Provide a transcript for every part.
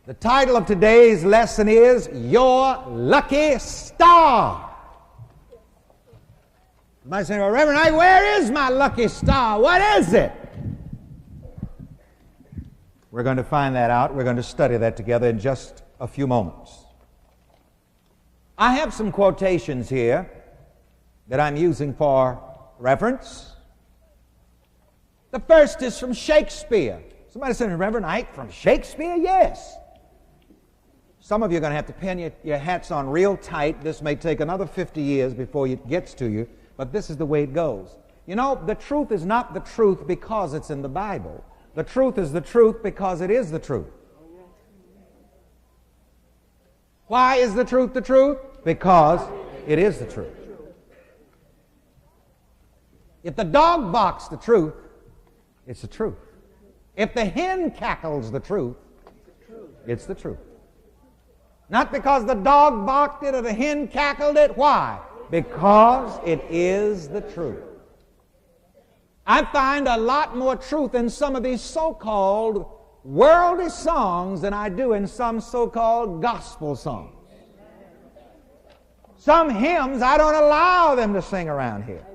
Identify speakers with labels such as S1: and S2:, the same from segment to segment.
S1: The title of today's lesson is Your Lucky Star. You might say, well, Reverend Ike, where is my lucky star? What is it? We're going to find that out. We're going to study that together in just a few moments. I have some quotations here that I'm using for reference. The first is from Shakespeare. Somebody said, Reverend Ike, from Shakespeare? Yes. Some of you are going to have to pin your hats on real tight. This may take another 50 years before it gets to you, but this is the way it goes. You know, the truth is not the truth because it's in the Bible. The truth is the truth because it is the truth. Why is the truth the truth? Because it is the truth. If the dog barks the truth, it's the truth. If the hen cackles the truth, it's the truth. Not because the dog barked it or the hen cackled it. Why? Because it is the truth. I find a lot more truth in some of these so-called worldly songs than I do in some so-called gospel songs. Some hymns, I don't allow them to sing around here.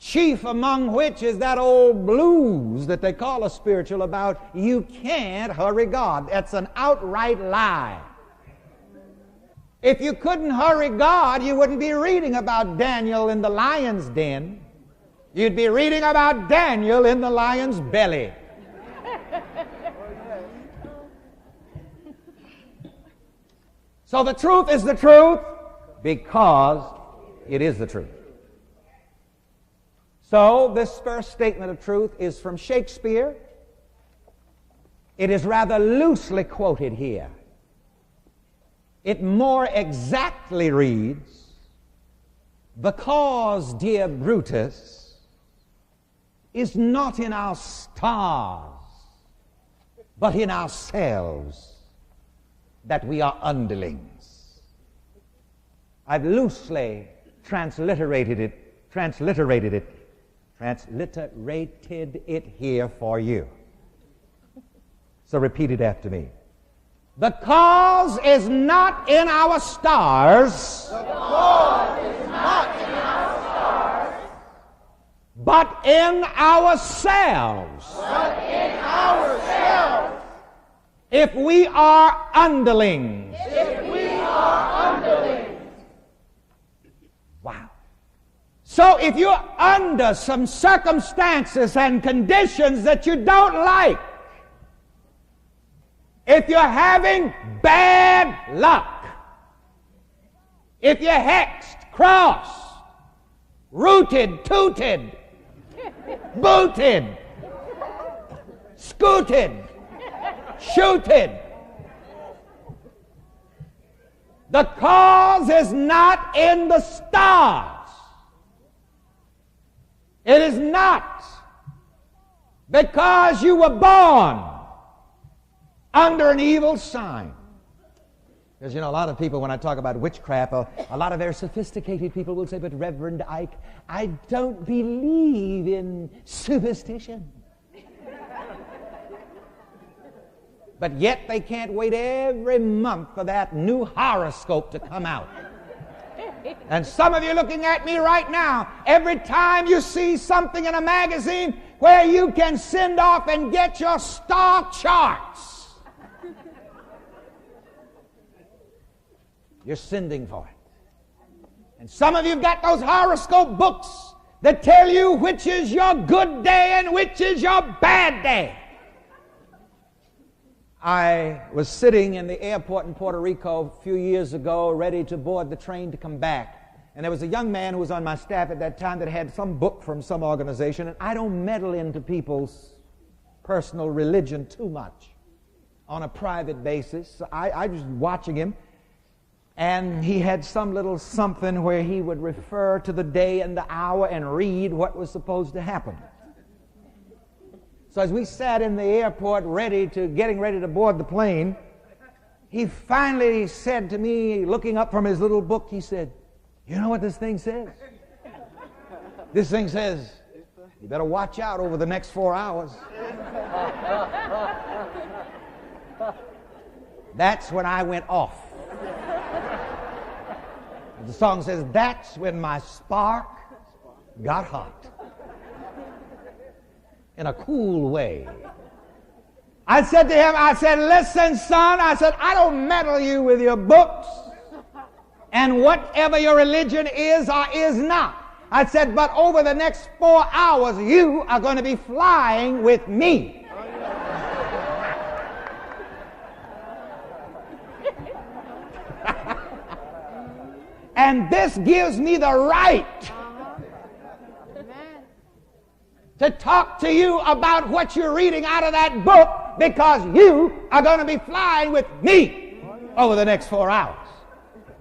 S1: Chief among which is that old blues that they call a spiritual about, you can't hurry God. That's an outright lie. If you couldn't hurry God, you wouldn't be reading about Daniel in the lion's den. You'd be reading about Daniel in the lion's belly. So the truth is the truth because it is the truth. So this first statement of truth is from Shakespeare. It is rather loosely quoted here. It more exactly reads, because, dear Brutus, is not in our stars, but in ourselves, that we are underlings. I've loosely transliterated it here for you. So repeat it after me. The cause is not in our stars. The cause is not in our stars. But in ourselves. But in ourselves. If we are underlings. If we are underlings. Wow. So if you're under some circumstances and conditions that you don't like, if you're having bad luck, if you're hexed, crossed, rooted, tooted, booted, scooted, shooted, the cause is not in the stars. It is not because you were born under an evil sign. Because, you know, a lot of people, when I talk about witchcraft, a lot of very sophisticated people will say, but Reverend Ike, I don't believe in superstition. But yet they can't wait every month for that new horoscope to come out. And some of you looking at me right now, every time you see something in a magazine where you can send off and get your star charts, you're sending for it. And some of you have got those horoscope books that tell you which is your good day and which is your bad day. I was sitting in the airport in Puerto Rico a few years ago, ready to board the train to come back. And there was a young man who was on my staff at that time that had some book from some organization, and I don't meddle into people's personal religion too much on a private basis. So I was watching him, and he had some little something where he would refer to the day and the hour and read what was supposed to happen. So as we sat in the airport getting ready to board the plane, he finally said to me, looking up from his little book, he said, you know what this thing says? This thing says, you better watch out over the next 4 hours. That's when I went off. The song says, that's when my spark got hot. In a cool way. I said to him, I said, listen, son, I said, I don't meddle you with your books and whatever your religion is or is not. I said, but over the next 4 hours, you are going to be flying with me. And this gives me the right to talk to you about what you're reading out of that book, because you are going to be flying with me over the next 4 hours.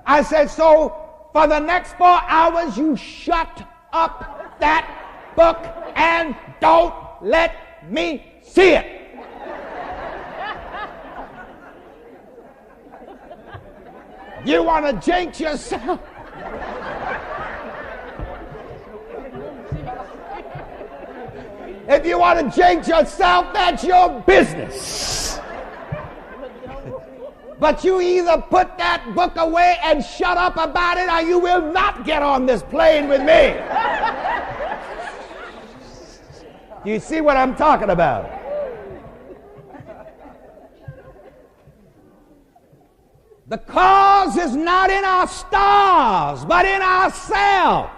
S1: I said, so for the next 4 hours, you shut up that book and don't let me see it. You want to jinx yourself? If you want to jinx yourself, that's your business. But you either put that book away and shut up about it, or you will not get on this plane with me. Do you see what I'm talking about? The cause is not in our stars, but in ourselves.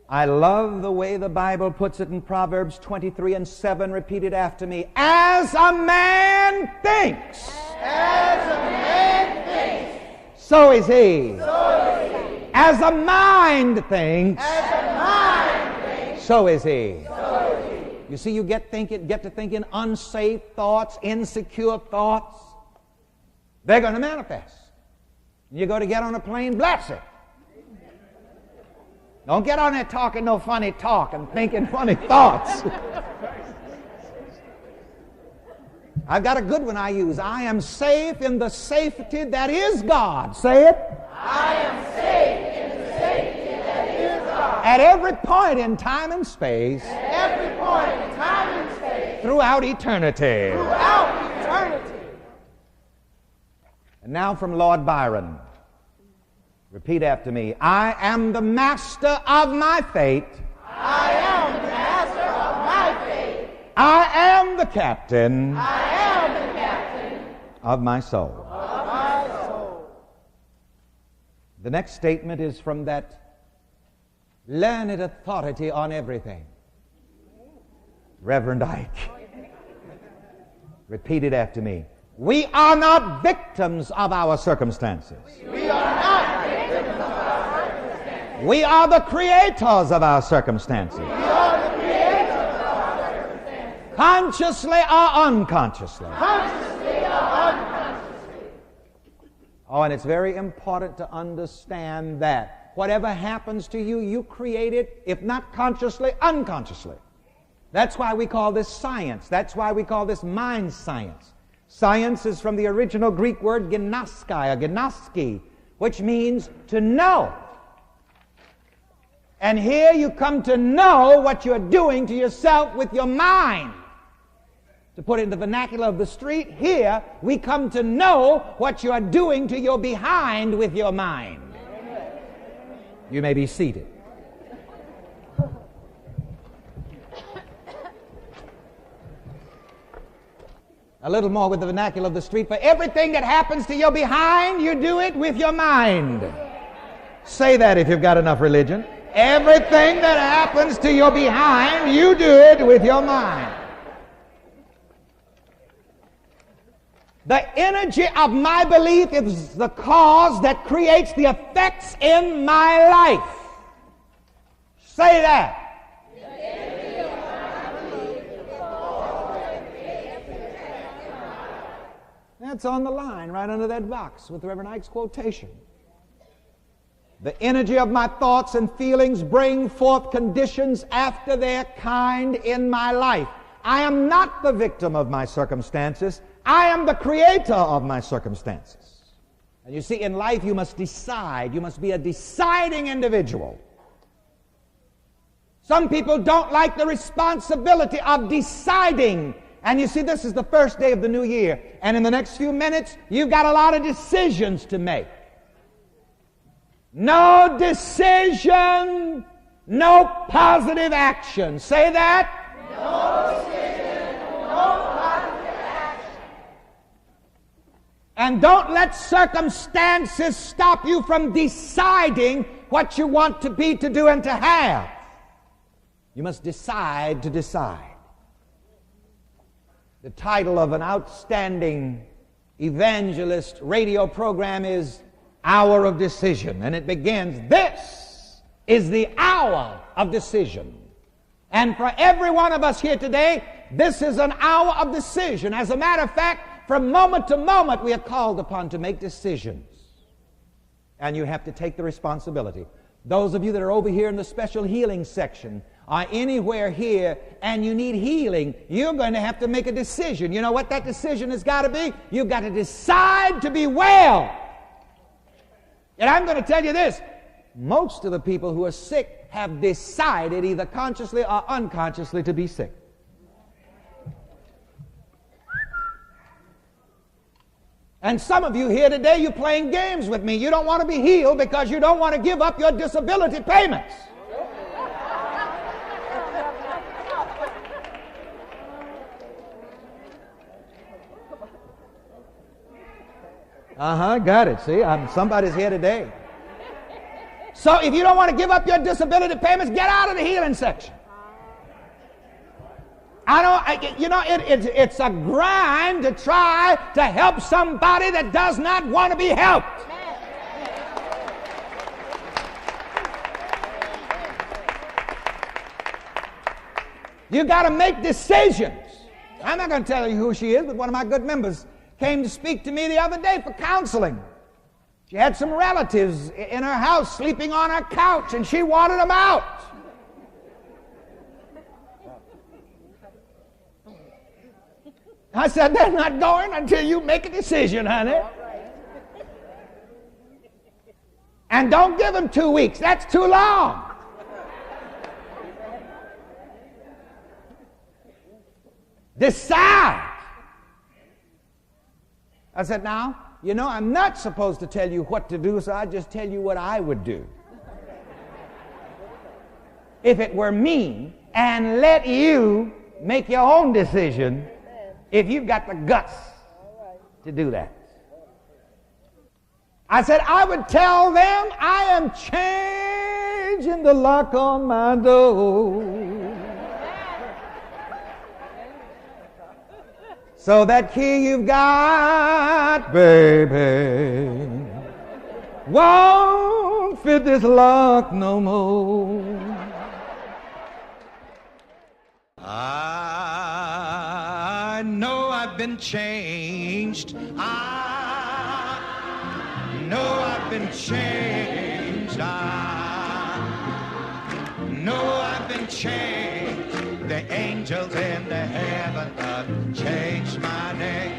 S1: I love the way the Bible puts it in Proverbs 23:7. Repeat it after me. As a man thinks.
S2: As a man thinks.
S1: So is he.
S2: So is he.
S1: As a mind thinks.
S2: As a mind thinks.
S1: So is he.
S2: So is he.
S1: You see, you get to thinking unsafe thoughts, insecure thoughts. They're going to manifest. You go to get on a plane, bless it. Don't get on there talking no funny talk and thinking funny thoughts. I've got a good one I use. I am safe in the safety that is God. Say it.
S2: I am safe in the safety that is God.
S1: At every point in time and space.
S2: At every point in time and space.
S1: Throughout eternity.
S2: Throughout eternity.
S1: And now from Lord Byron. Repeat after me. I am the master of my fate.
S2: I am the master of my fate.
S1: I am the captain.
S2: I am the captain
S1: of my soul.
S2: of my soul.
S1: The next statement is from that learned authority on everything, Reverend Ike. Repeat it after me. We are not victims of our circumstances.
S2: We are not victims of our circumstances.
S1: We are the creators of our circumstances.
S2: We are the creators of our circumstances.
S1: Consciously or unconsciously.
S2: Consciously or unconsciously.
S1: Oh, and it's very important to understand that whatever happens to you, you create it, if not consciously, unconsciously. That's why we call this science. That's why we call this mind science. Science is from the original Greek word gnoskai, or gnoski, which means to know. And here you come to know what you're doing to yourself with your mind. To put it in the vernacular of the street, here we come to know what you are doing to your behind with your mind. You may be seated. A little more with the vernacular of the street. For everything that happens to your behind, you do it with your mind. Say that if you've got enough religion. Everything that happens to your behind, you do it with your mind. The energy of my belief is the cause that creates the effects in my life. Say that. That's on the line, right under that box with Reverend Ike's quotation. The energy of my thoughts and feelings bring forth conditions after their kind in my life. I am not the victim of my circumstances. I am the creator of my circumstances. And you see, in life you must decide. You must be a deciding individual. Some people don't like the responsibility of deciding And you see, this is the first day of the new year. And in the next few minutes, you've got a lot of decisions to make. No decision, no positive action. Say that.
S2: No decision, no positive action.
S1: And don't let circumstances stop you from deciding what you want to be, to do, and to have. You must decide to decide. The title of an outstanding evangelist radio program is Hour of Decision. And it begins, this is the hour of decision. And for every one of us here today, this is an hour of decision. As a matter of fact, from moment to moment, we are called upon to make decisions. And you have to take the responsibility. Those of you that are over here in the special healing section, are anywhere here and you need healing, you're going to have to make a decision. You know what that decision has got to be? You've got to decide to be well. And I'm going to tell you this, most of the people who are sick have decided either consciously or unconsciously to be sick. And some of you here today, you're playing games with me. You don't want to be healed because you don't want to give up your disability payments. Got it. See, somebody's here today. So if you don't want to give up your disability payments, get out of the healing section. It's a grind to try to help somebody that does not want to be helped. You got to make decisions. I'm not going to tell you who she is, but one of my good members came to speak to me the other day for counseling. She had some relatives in her house sleeping on her couch, and she wanted them out. I said, they're not going until you make a decision, honey. And don't give them 2 weeks. That's too long. Decide. I said, now, I'm not supposed to tell you what to do, so I just tell you what I would do. If it were me, and let you make your own decision, if you've got the guts to do that. I said, I would tell them I am changing the lock on my door. So that key you've got, baby, won't fit this lock no more. I know I've been changed. I know I've been changed. I know I've been changed. The angels in the heaven have changed my name.